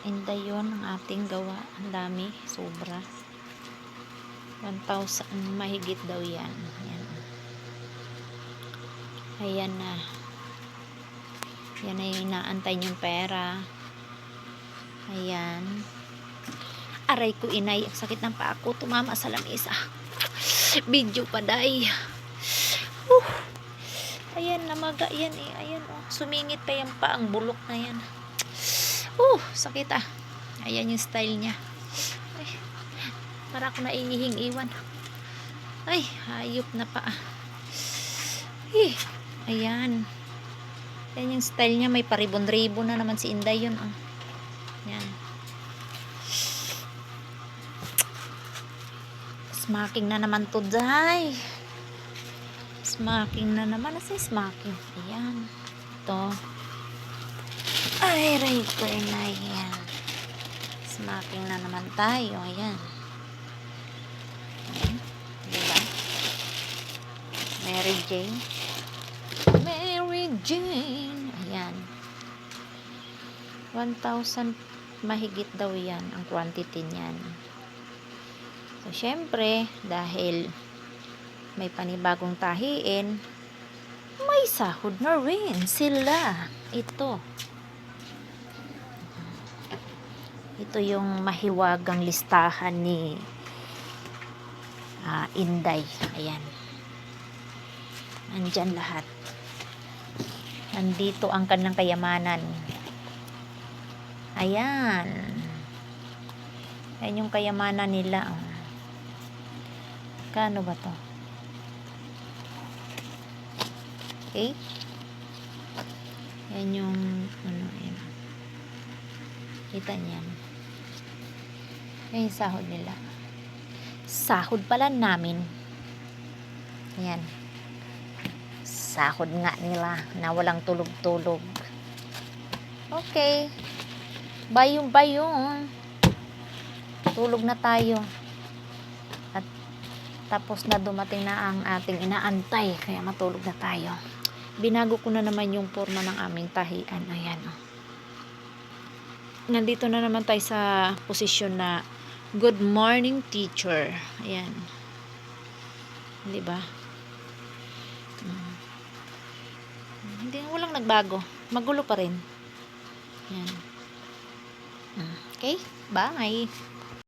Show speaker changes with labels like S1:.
S1: Inday yun ang ating gawa. Ang dami, sobra. 1,000 mahigit daw yan. Ayan. Ayan na. Yan na yung inaantay niyong pera. Ayan. Aray ko, inay. Ang sakit ng paa ko. Tumama sa lamesa. Video pa, day. Ayan, namaga yan eh. Ayan, oh. Sumingit pa yung paang bulok na yan. Sakit ah. Ayan yung style niya. Ay, para ako naihing iwan. Ay, hayop na pa. Ayan. Ayan yung style niya. May paribon-ribon na naman si Inday yun. Oh. Ayan. Smacking na naman to, day. Smacking na naman. Nasa smacking? Ayan. Ito. Ay, ray ko na yan. Smacking na naman tayo. Ayan. Ayan. Diba? Mary Jane. Mary Jane. Ayan. 1,000 mahigit daw yan ang quantity niyan. So, syempre, dahil may panibagong tahiin, may sahod na rin sila. Ito yung mahiwagang listahan ni Inday. Ayan. Nandyan lahat. Nandito ang kanilang kayamanan. Ayan. Ayan yung kayamanan nila. Kano ba to? Okay? Yan yung yan. Kita niyan. Yan yung sahod nila. Sahod pala namin. Ayan. Sahod nga nila na walang tulog-tulog. Okay. Bayong. Tulog na tayo. At tapos na dumating na ang ating inaantay. Kaya matulog na tayo. Binago ko na naman yung forma ng aming tahian. Ayan. Nandito na naman tayo sa posisyon na good morning teacher. Ayan. Diba? Hindi, walang nagbago. Magulo pa rin. Ayan. Okay? Bye!